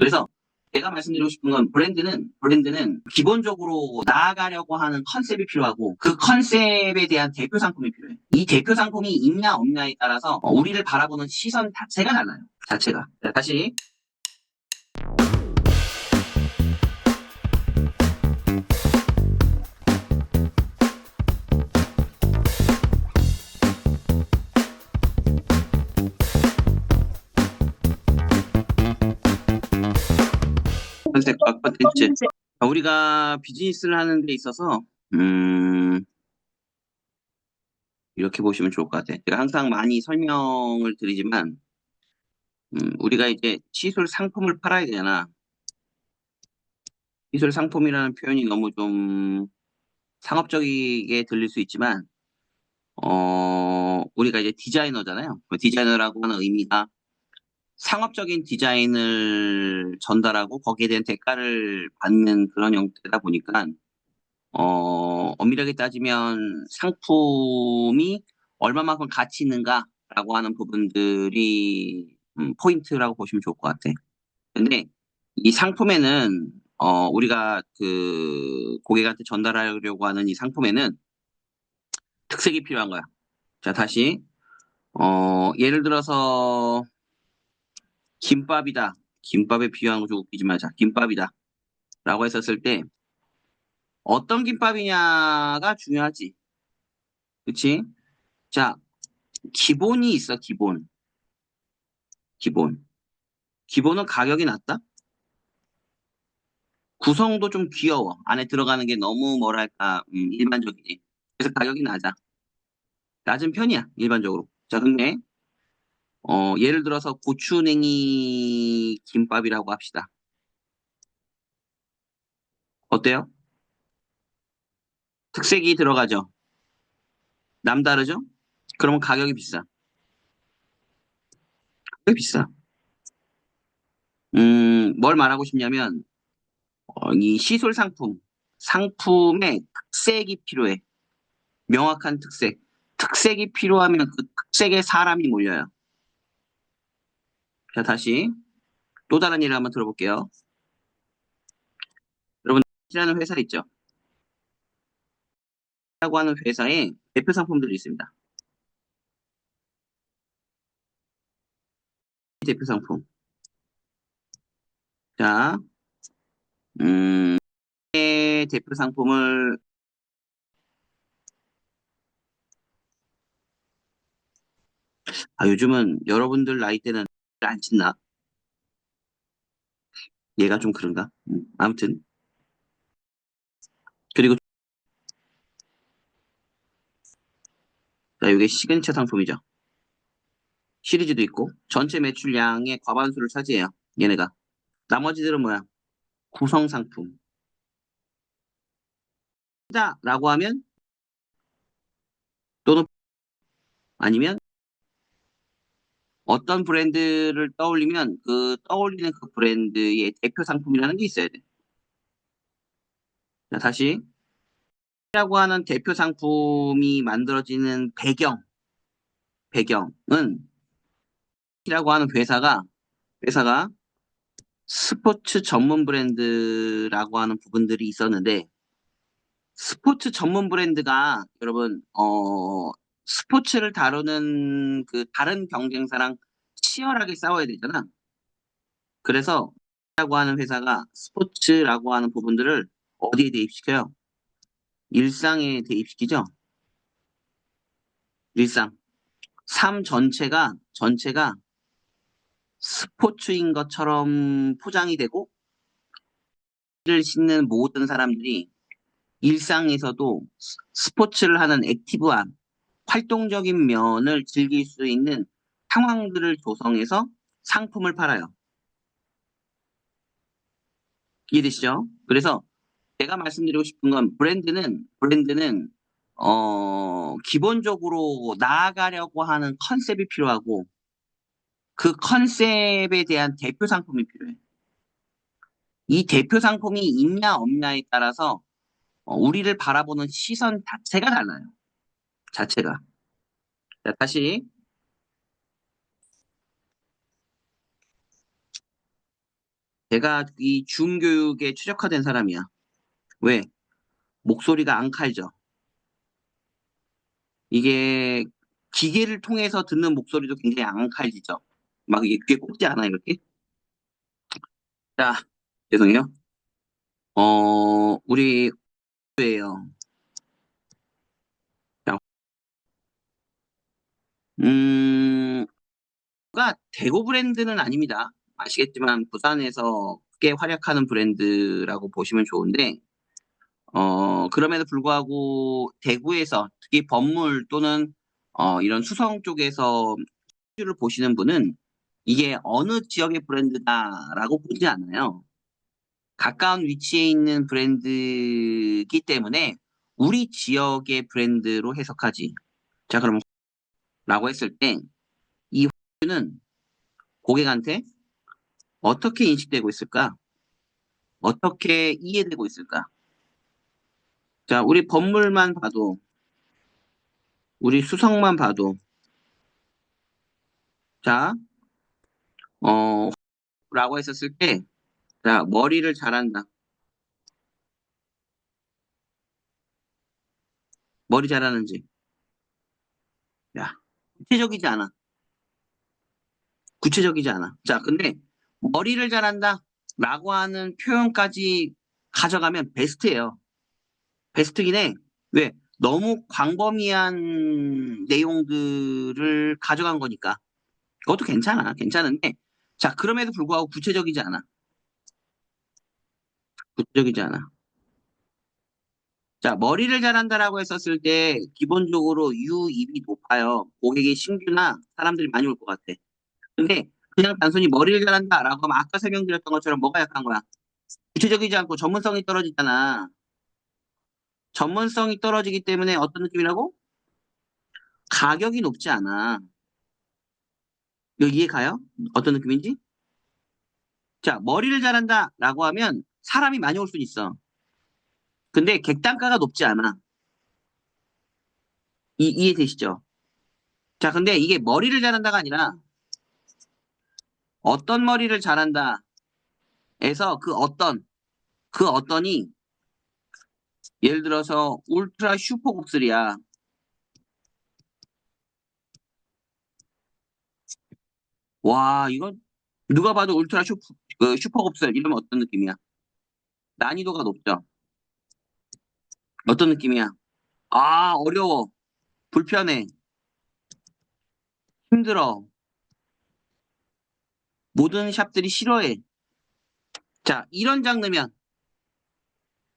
그래서 내가 말씀드리고 싶은 건 브랜드는 기본적으로 나아가려고 하는 컨셉이 필요하고 그 컨셉에 대한 대표 상품이 필요해. 이 대표 상품이 있냐 없냐에 따라서 우리를 바라보는 시선 자체가 달라요. 자체가. 자, 다시. 컨셉, 컨텐츠. 우리가 비즈니스를 하는 데 있어서 이렇게 보시면 좋을 것 같아요. 제가 항상 많이 설명을 드리지만 우리가 이제 시술 상품을 팔아야 되잖아. 시술 상품이라는 표현이 너무 좀 상업적이게 들릴 수 있지만 우리가 이제 디자이너잖아요. 그 디자이너라고 하는 의미가 상업적인 디자인을 전달하고 거기에 대한 대가를 받는 그런 형태다 보니까 엄밀하게 따지면 상품이 얼마만큼 가치 있는가라고 하는 부분들이 포인트라고 보시면 좋을 것 같아. 근데 이 상품에는 우리가 그 고객한테 전달하려고 하는 이 상품에는 특색이 필요한 거야. 자, 다시 예를 들어서 김밥이다. 김밥에 비유한 거 좀 웃기지 말자. 김밥이다. 라고 했었을 때 어떤 김밥이냐가 중요하지. 그치? 자, 기본이 있어, 기본. 기본. 기본은 가격이 낮다? 구성도 좀 귀여워. 안에 들어가는 게 너무 뭐랄까, 일반적이지. 그래서 가격이 낮아. 낮은 편이야, 일반적으로. 자, 근데, 예를 들어서 고추냉이 김밥이라고 합시다. 어때요? 특색이 들어가죠? 남다르죠? 그러면 가격이 비싸. 가격이 비싸. 뭘 말하고 싶냐면, 이 시술 상품의 특색이 필요해. 명확한 특색. 특색이 필요하면 그 특색에 사람이 몰려요. 자, 다시 또 다른 예를 한번 들어볼게요. 여러분, 이라는 회사 있죠? 라고 하는 회사에 대표 상품들이 있습니다. 대표 상품. 자, 대표 상품을 요즘은 여러분들 나이 때는 안 친나? 얘가 좀 그런가? 아무튼 그리고 자, 이게 시그니처 상품이죠. 시리즈도 있고 전체 매출량의 과반수를 차지해요. 얘네가. 나머지들은 뭐야? 구성 상품. 라고 하면 또는 아니면 어떤 브랜드를 떠올리면 그 떠올리는 그 브랜드의 대표 상품이라는 게 있어야 돼. 자, 다시 라고 하는 대표 상품이 만들어지는 배경은 이라고 하는 회사가 스포츠 전문 브랜드라고 하는 부분들이 있었는데 스포츠 전문 브랜드가 여러분 스포츠를 다루는 그 다른 경쟁사랑 치열하게 싸워야 되잖아. 그래서 라고 하는 회사가 스포츠라고 하는 부분들을 어디에 대입시켜요? 일상에 대입시키죠? 일상. 삶 전체가 스포츠인 것처럼 포장이 되고, 를 신는 모든 사람들이 일상에서도 스포츠를 하는 액티브한, 활동적인 면을 즐길 수 있는 상황들을 조성해서 상품을 팔아요. 이해되시죠? 그래서 제가 말씀드리고 싶은 건 브랜드는 기본적으로 나아가려고 하는 컨셉이 필요하고 그 컨셉에 대한 대표 상품이 필요해. 이 대표 상품이 있냐 없냐에 따라서 우리를 바라보는 시선 자체가 달라요. 자체가. 자, 다시 제가 이 중교육에 최적화된 사람이야. 왜? 목소리가 안 칼져. 이게 기계를 통해서 듣는 목소리도 굉장히 안 칼지죠. 막 이게 귀에 꽂지 않아, 이렇게? 자, 죄송해요. 우리 예요. 자, 가 대구 브랜드는 아닙니다. 아시겠지만 부산에서 크게 활약하는 브랜드라고 보시면 좋은데, 그럼에도 불구하고 대구에서 특히 건물 또는 이런 수성 쪽에서 를 보시는 분은 이게 어느 지역의 브랜드다라고 보지 않아요. 가까운 위치에 있는 브랜드이기 때문에 우리 지역의 브랜드로 해석하지. 자, 그럼 라고 했을 때 이 는 고객한테 어떻게 인식되고 있을까? 어떻게 이해되고 있을까? 자, 우리 건물만 봐도, 우리 수성만 봐도, 자, 어, 라고 했었을 때, 자, 머리를 잘한다. 머리 잘하는지. 야, 구체적이지 않아. 구체적이지 않아. 자, 근데 머리를 잘한다. 라고 하는 표현까지 가져가면 베스트예요. 베스트긴 해. 왜? 너무 광범위한 내용들을 가져간 거니까. 그것도 괜찮아. 괜찮은데. 자, 그럼에도 불구하고 구체적이지 않아. 구체적이지 않아. 자, 머리를 잘한다라고 했었을 때 기본적으로 유입이 높아요. 고객이 신규나 사람들이 많이 올 것 같아. 근데 그냥 단순히 머리를 잘한다라고 하면 아까 설명드렸던 것처럼 뭐가 약한 거야? 구체적이지 않고 전문성이 떨어지잖아. 전문성이 떨어지기 때문에 어떤 느낌이라고? 가격이 높지 않아. 이거 이해 가요? 어떤 느낌인지? 자, 머리를 잘한다라고 하면 사람이 많이 올 수는 있어. 근데 객단가가 높지 않아. 이해되시죠? 자, 근데 이게 머리를 잘한다가 아니라 어떤 머리를 잘한다에서 그 어떤이 예를 들어서 울트라 슈퍼 곱슬이야. 와, 이건 누가 봐도 울트라 슈퍼 곱슬 이러면 어떤 느낌이야? 난이도가 높죠? 어떤 느낌이야? 아, 어려워. 불편해. 힘들어. 모든 샵들이 싫어해. 자, 이런 장르면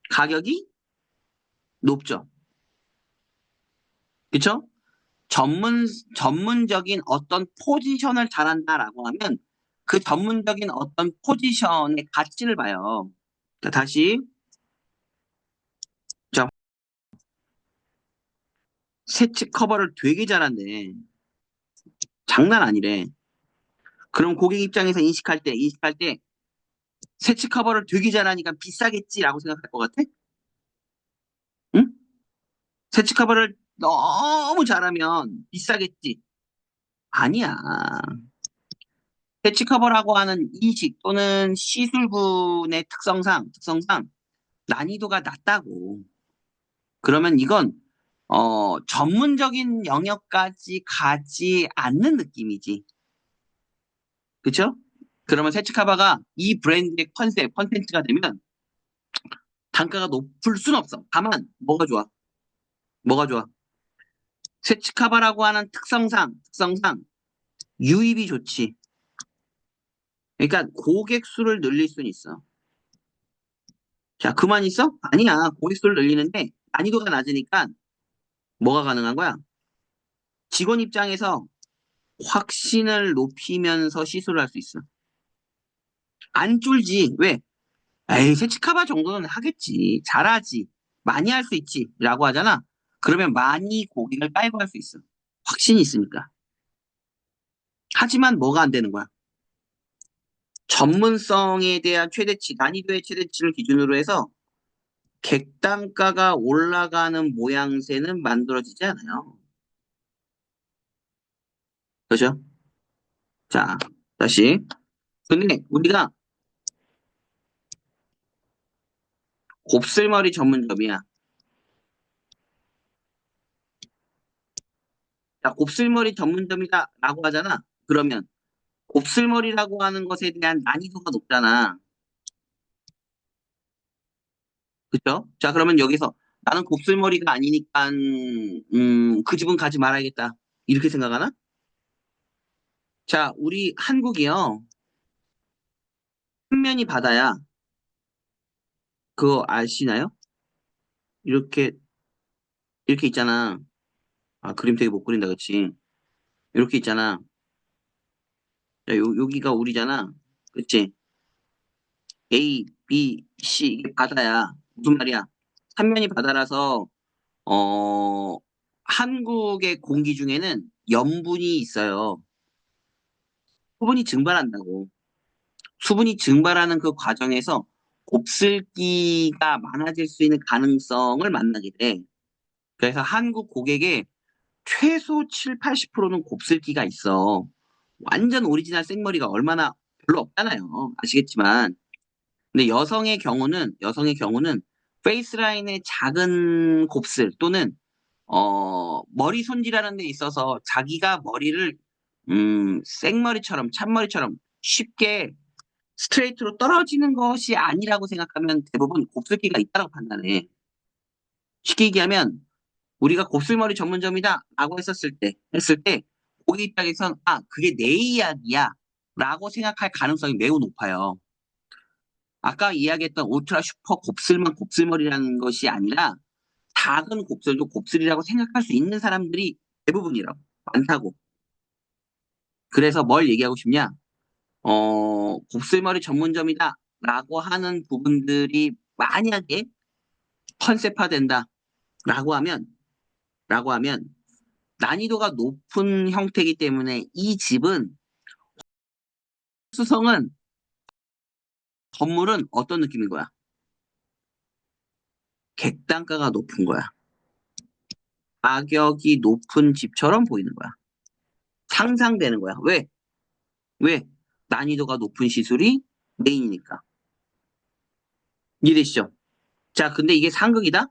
가격이 높죠. 그쵸? 전문, 전문적인 어떤 포지션을 잘한다라고 하면 그 전문적인 어떤 포지션의 가치를 봐요. 자, 다시. 자, 세치 커버를 되게 잘한대. 장난 아니래. 그럼 고객 입장에서 인식할 때 세치 커버를 되게 잘하니까 비싸겠지라고 생각할 것 같아? 응? 세치 커버를 너무 잘하면 비싸겠지. 아니야. 패치 커버라고 하는 이식 또는 시술군의 특성상 난이도가 낮다고. 그러면 이건 전문적인 영역까지 가지 않는 느낌이지. 그쵸? 그러면 세치 커버가 이 브랜드의 컨텐츠가 되면 단가가 높을 순 없어. 다만 뭐가 좋아? 뭐가 좋아? 세치 커버라고 하는 특성상 유입이 좋지. 그러니까 고객 수를 늘릴 수는 있어. 자, 그만 있어? 아니야. 고객 수를 늘리는데 난이도가 낮으니까 뭐가 가능한 거야? 직원 입장에서 확신을 높이면서 시술을 할 수 있어. 안 쫄지. 왜? 에이, 세치카바 정도는 하겠지. 잘하지. 많이 할 수 있지. 라고 하잖아. 그러면 많이 고객을 깔고 할 수 있어. 확신이 있으니까. 하지만 뭐가 안 되는 거야? 전문성에 대한 최대치, 난이도의 최대치를 기준으로 해서 객단가가 올라가는 모양새는 만들어지지 않아요. 그죠? 자, 다시. 근데 우리가 곱슬머리 전문점이야. 자, 곱슬머리 전문점이다라고 하잖아. 그러면 곱슬머리라고 하는 것에 대한 난이도가 높잖아. 그쵸? 자, 그러면 여기서 나는 곱슬머리가 아니니까 그 집은 가지 말아야겠다. 이렇게 생각하나? 자, 우리 한국이요. 한면이 바다야. 그거 아시나요? 이렇게 이렇게 있잖아. 아, 그림 되게 못 그린다, 그치? 이렇게 있잖아. 자, 여기가 우리잖아. 그치? A, B, C, 이게 바다야. 무슨 말이야? 삼면이 바다라서, 어, 한국의 공기 중에는 염분이 있어요. 수분이 증발한다고. 수분이 증발하는 그 과정에서 곱슬기가 많아질 수 있는 가능성을 만나게 돼. 그래서 한국 고객의 최소 7, 80%는 곱슬기가 있어. 완전 오리지널 생머리가 얼마나 별로 없잖아요. 아시겠지만. 근데 여성의 경우는 페이스라인의 작은 곱슬 또는 머리 손질하는 데 있어서 자기가 머리를 생머리처럼 찬머리처럼 쉽게 스트레이트로 떨어지는 것이 아니라고 생각하면 대부분 곱슬기가 있다고 판단해. 쉽게 얘기하면 우리가 곱슬머리 전문점이다라고 했을 때 고객 입장에선 그게 내 이야기야 라고 생각할 가능성이 매우 높아요. 아까 이야기했던 울트라 슈퍼 곱슬만 곱슬머리라는 것이 아니라 작은 곱슬도 곱슬이라고 생각할 수 있는 사람들이 대부분이라고 많다고. 그래서 뭘 얘기하고 싶냐? 곱슬머리 전문점이다라고 하는 부분들이 만약에 컨셉화된다라고 하면 라고 하면 난이도가 높은 형태이기 때문에 이 집은 수성은 건물은 어떤 느낌인 거야? 객단가가 높은 거야. 가격이 높은 집처럼 보이는 거야. 상상되는 거야. 왜? 왜? 난이도가 높은 시술이 메인이니까. 이해되시죠? 자, 근데 이게 상극이다?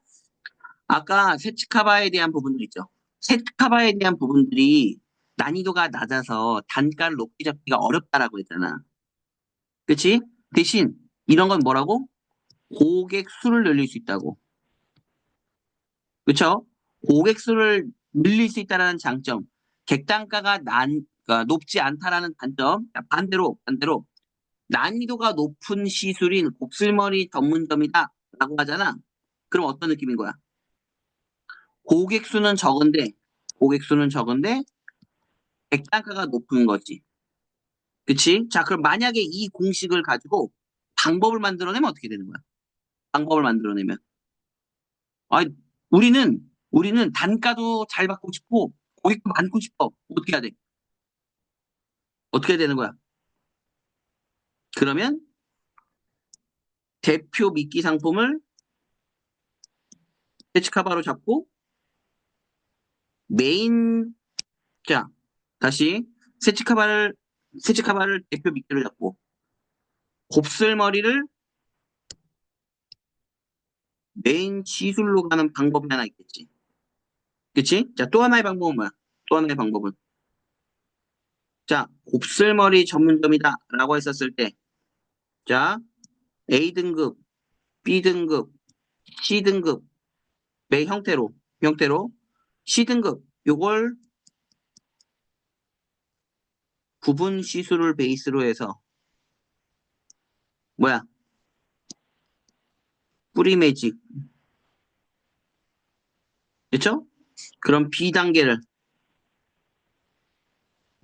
아까 세츠카바에 대한 부분들 있죠. 세츠카바에 대한 부분들이 난이도가 낮아서 단가를 높게 잡기가 어렵다라고 했잖아. 그치? 대신 이런 건 뭐라고? 고객 수를 늘릴 수 있다고. 그쵸? 고객 수를 늘릴 수 있다는 장점. 객단가가 그러니까 높지 않다라는 단점. 자, 반대로 난이도가 높은 시술인 곱슬머리 전문점이다라고 하잖아. 그럼 어떤 느낌인 거야? 고객 수는 적은데 고객 수는 적은데 객단가가 높은 거지. 그치? 자, 그럼 만약에 이 공식을 가지고 방법을 만들어내면 어떻게 되는 거야? 방법을 만들어내면. 아, 우리는 단가도 잘 받고 싶고 고객도 많고 싶어. 어떻게 해야 돼? 어떻게 해야 되는 거야? 그러면 대표 미끼 상품을 세치카바로 잡고 메인 자 다시 세치카바를 대표 미끼로 잡고 곱슬머리를 메인 시술로 가는 방법이 하나 있겠지. 그치? 자, 또 하나의 방법은 뭐야? 또 하나의 방법은 자, 곱슬머리 전문점이다 라고 했었을 때 자, A등급, B등급, C등급 매 형태로 C등급 요걸 구분 시술을 베이스로 해서 뭐야? 뿌리 매직. 그쵸? 그럼 B단계를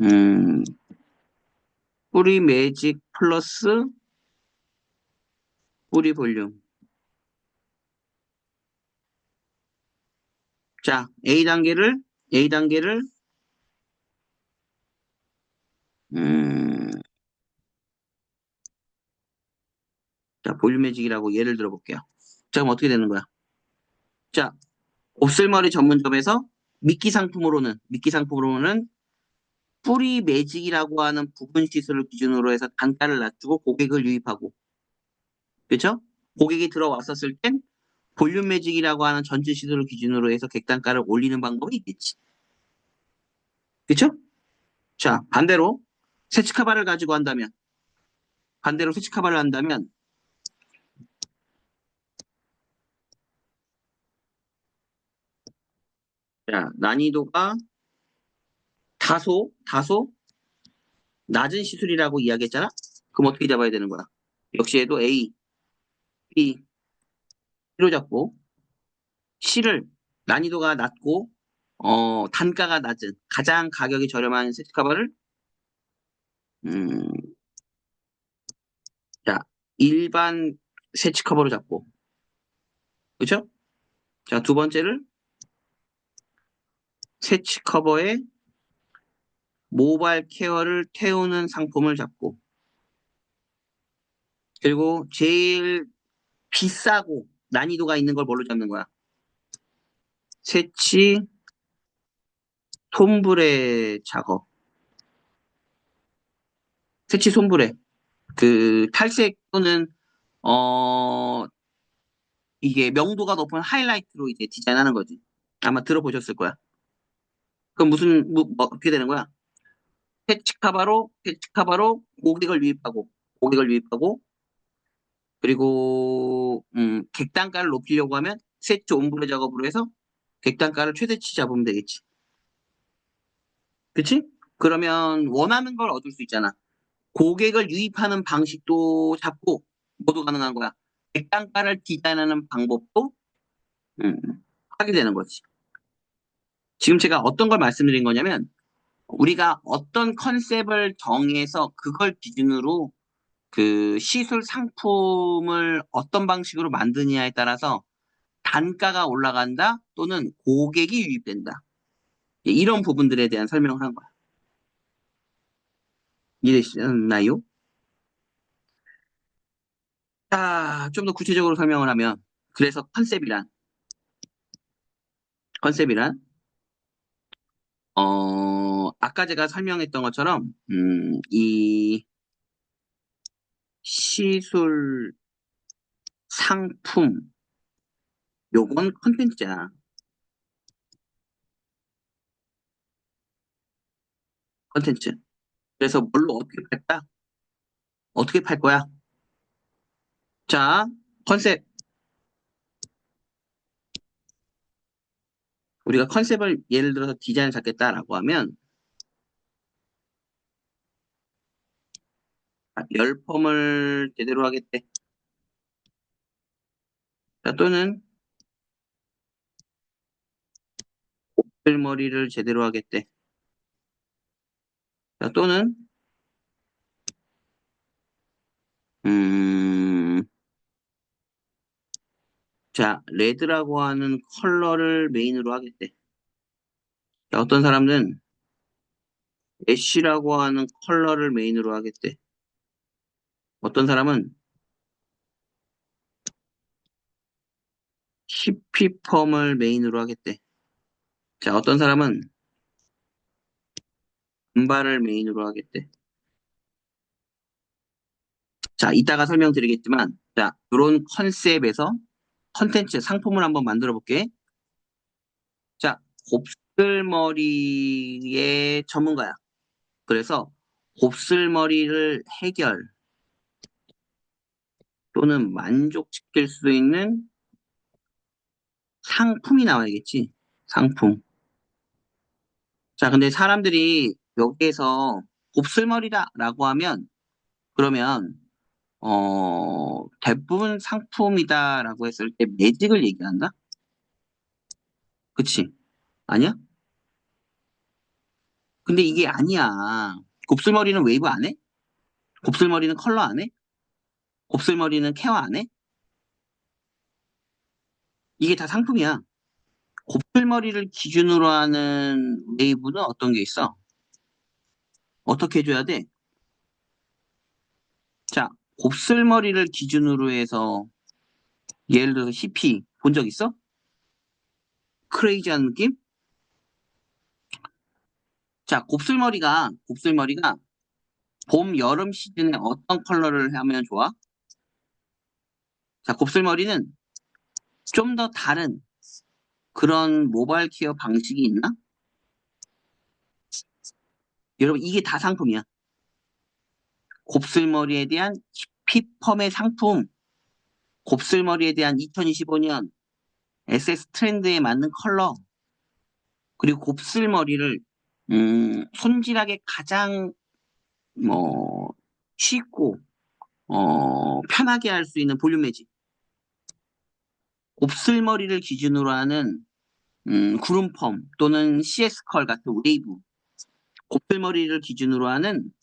음, 뿌리 매직 플러스 뿌리 볼륨. 자, A단계를 음, 자, 볼륨 매직이라고 예를 들어 볼게요. 자, 그럼 어떻게 되는 거야? 자, 곱슬머리 전문점에서 미끼 상품으로는 뿌리 매직이라고 하는 부분 시술을 기준으로 해서 단가를 낮추고 고객을 유입하고, 그쵸? 고객이 들어왔었을 땐 볼륨 매직이라고 하는 전체 시도를 기준으로 해서 객단가를 올리는 방법이 있겠지. 그쵸? 자, 세치카바를 가지고 한다면, 반대로 세치카바를 한다면, 자, 난이도가 다소 낮은 시술이라고 이야기했잖아? 그럼 어떻게 잡아야 되는 거야? 역시 얘도 A, B, C로 잡고, C를 난이도가 낮고, 단가가 낮은, 가장 가격이 저렴한 세치카바를, 음, 자, 일반 세치카바로 잡고, 그쵸? 자, 두 번째를 세치커버에 모바일 케어를 태우는 상품을 잡고, 그리고 제일 비싸고 난이도가 있는 걸 뭘로 잡는 거야? 세치 솜브레 작업. 세치 솜브레. 그 탈색 또는 어 이게 명도가 높은 하이라이트로 이제 디자인하는 거지. 아마 들어보셨을 거야. 그럼 어떻게 되는 거야? 세치카바로 고객을 유입하고 그리고 객단가를 높이려고 하면 세치 옴브레 작업으로 해서 객단가를 최대치 잡으면 되겠지. 그치? 그러면 원하는 걸 얻을 수 있잖아. 고객을 유입하는 방식도 잡고 모두 가능한 거야. 객단가를 디자인하는 방법도 음, 하게 되는 거지. 지금 제가 어떤 걸 말씀드린 거냐면 우리가 어떤 컨셉을 정해서 그걸 기준으로 그 시술 상품을 어떤 방식으로 만드냐에 따라서 단가가 올라간다 또는 고객이 유입된다. 이런 부분들에 대한 설명을 한 거야. 이해되시나요? 자, 좀 더 구체적으로 설명을 하면 그래서 컨셉이란 아까 제가 설명했던 것처럼 이 시술 상품 요건 컨텐츠야. 컨텐츠. 그래서 뭘로 어떻게 팔까? 어떻게 팔 거야? 자, 컨셉. 우리가 컨셉을 예를 들어서 디자인을 잡겠다라고 하면 열펌을 제대로 하겠대. 자, 또는 머리를 제대로 하겠대. 자, 또는 음, 자, 레드라고 하는 컬러를 메인으로 하겠대. 자, 어떤 사람은 애쉬라고 하는 컬러를 메인으로 하겠대. 어떤 사람은 히피펌을 메인으로 하겠대. 자, 어떤 사람은 금발을 메인으로 하겠대. 자, 이따가 설명드리겠지만, 자, 이런 컨셉에서 컨텐츠 상품을 한번 만들어 볼게. 자, 곱슬머리의 전문가야. 그래서 곱슬머리를 해결 또는 만족시킬 수 있는 상품이 나와야겠지. 상품. 자, 근데 사람들이 여기에서 곱슬머리다라고 하면 그러면 대부분 상품이다라고 했을 때 매직을 얘기한다? 그치? 아니야? 근데 이게 아니야. 곱슬머리는 웨이브 안 해? 곱슬머리는 컬러 안 해? 곱슬머리는 케어 안 해? 이게 다 상품이야. 곱슬머리를 기준으로 하는 웨이브는 어떤 게 있어? 어떻게 해줘야 돼? 자, 곱슬머리를 기준으로 해서 예를 들어서 히피 본 적 있어? 크레이지한 느낌? 자, 곱슬머리가 봄, 여름 시즌에 어떤 컬러를 하면 좋아? 자, 곱슬머리는 좀 더 다른 그런 모바일 케어 방식이 있나? 여러분, 이게 다 상품이야. 곱슬머리에 대한 히피펌의 상품, 곱슬머리에 대한 2025년 SS 트렌드에 맞는 컬러, 그리고 곱슬머리를 손질하기 가장 뭐 쉽고 편하게 할 수 있는 볼륨 매직. 곱슬머리를 기준으로 하는 구름펌 또는 CS 컬 같은 웨이브. 곱슬머리를 기준으로 하는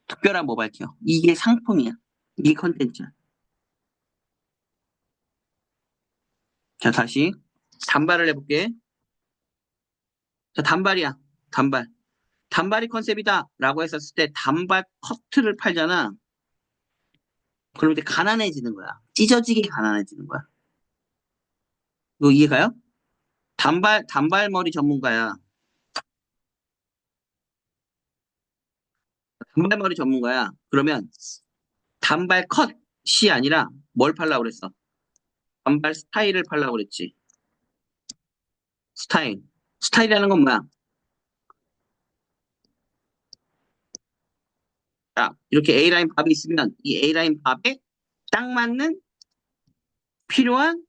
특별한 모바일 케어. 이게 상품이야. 이게 컨텐츠야. 자, 다시 단발을 해볼게. 자, 단발이야. 단발. 단발이 컨셉이다 라고 했었을 때 단발 커트를 팔잖아. 그러면 이제 가난해지는 거야. 찢어지게 가난해지는 거야. 이거 이해가요? 단발머리 전문가야. 단발머리 전문가야. 그러면 단발 컷이 아니라 뭘 팔라고 그랬어? 단발 스타일을 팔라고 그랬지. 스타일. 스타일이라는 건 뭐야? 자, 이렇게 A라인 밥이 있으면 이 A라인 밥에 딱 맞는 필요한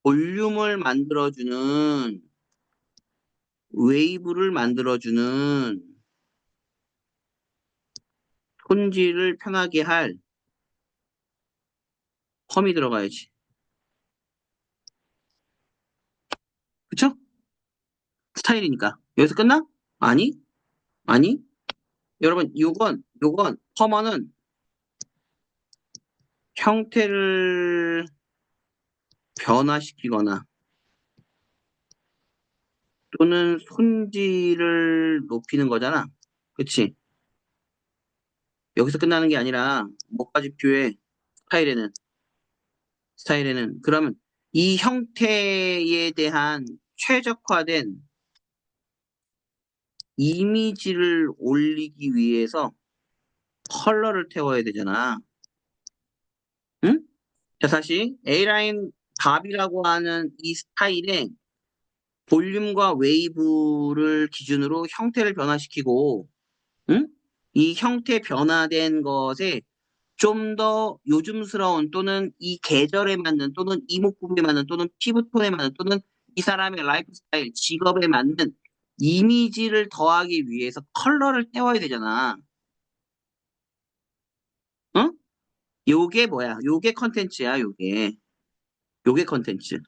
볼륨을 만들어주는 웨이브를 만들어주는 손질을 편하게 할 펌이 들어가야지. 그쵸? 스타일이니까. 여기서 끝나? 아니? 아니? 여러분, 요건, 펌어는 형태를 변화시키거나 또는 손질을 높이는 거잖아. 그치? 여기서 끝나는 게 아니라 뭐까지 필요해? 스타일에는. 스타일에는. 그러면 이 형태에 대한 최적화된 이미지를 올리기 위해서 컬러를 태워야 되잖아. 응? 자, 다시 A라인 밥이라고 하는 이 스타일에 볼륨과 웨이브를 기준으로 형태를 변화시키고, 응? 이 형태 변화된 것에 좀 더 요즘스러운 또는 이 계절에 맞는 또는 이목구비에 맞는 또는 피부톤에 맞는 또는 이 사람의 라이프 스타일, 직업에 맞는 이미지를 더하기 위해서 컬러를 떼워야 되잖아. 응? 요게 뭐야? 요게 컨텐츠야, 요게. 요게 컨텐츠.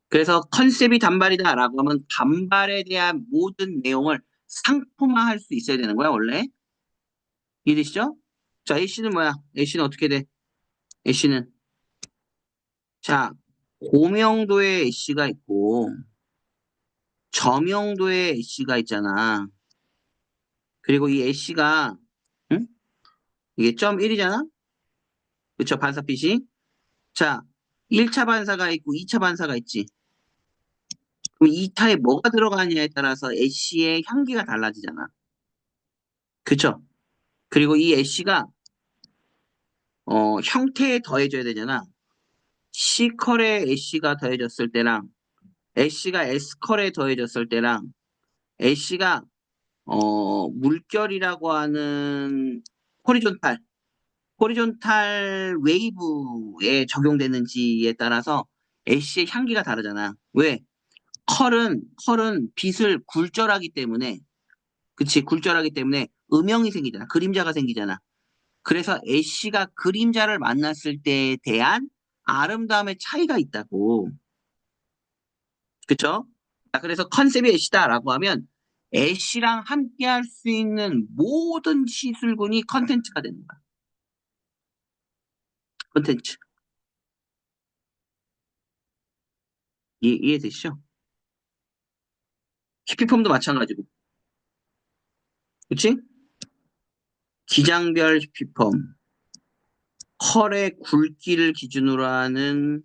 그래서 컨셉이 단발이다라고 하면 단발에 대한 모든 내용을 상품화할 수 있어야 되는 거야, 원래. 이해되시죠? 자, A씨는 뭐야? A씨는 어떻게 돼? A씨는. 자, 고명도의 A씨가 있고, 저명도의 A씨가 있잖아. 그리고 이 A씨가, 응? 이게 점 1이잖아? 그쵸, 반사빛이. 자, 1차 반사가 있고 2차 반사가 있지. 그럼 2차에 뭐가 들어가느냐에 따라서 A씨의 향기가 달라지잖아. 그쵸? 그리고 이 A씨가, 형태에 더해져야 되잖아. C컬에 A씨가 더해졌을 때랑, A씨가 S컬에 더해졌을 때랑, A씨가 물결이라고 하는 호리존탈, 호리존탈 웨이브에 적용되는지에 따라서 애쉬의 향기가 다르잖아. 왜? 컬은 빛을 굴절하기 때문에, 그치, 굴절하기 때문에 음영이 생기잖아. 그림자가 생기잖아. 그래서 애쉬가 그림자를 만났을 때에 대한 아름다움의 차이가 있다고. 그쵸? 자, 그래서 컨셉이 애쉬다라고 하면 애쉬랑 함께 할 수 있는 모든 시술군이 컨텐츠가 되는 거야. 컨텐츠. 이해되시죠? 히피펌도 마찬가지고. 그치? 기장별 히피펌. 컬의 굵기를 기준으로 하는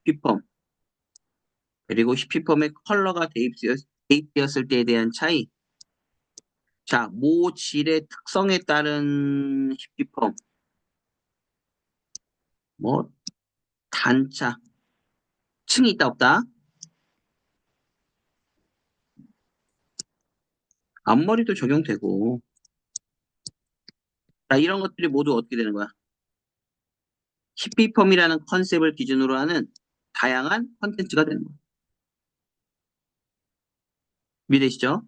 히피펌. 그리고 히피펌의 컬러가 대입되었을 때에 대한 차이. 자, 모 질의 특성에 따른 힙기펌, 뭐, 단차, 층이 있다, 없다? 앞머리도 적용되고. 자, 이런 것들이 모두 어떻게 되는 거야? 힙기펌이라는 컨셉을 기준으로 하는 다양한 컨텐츠가 되는 거야. 이해되시죠?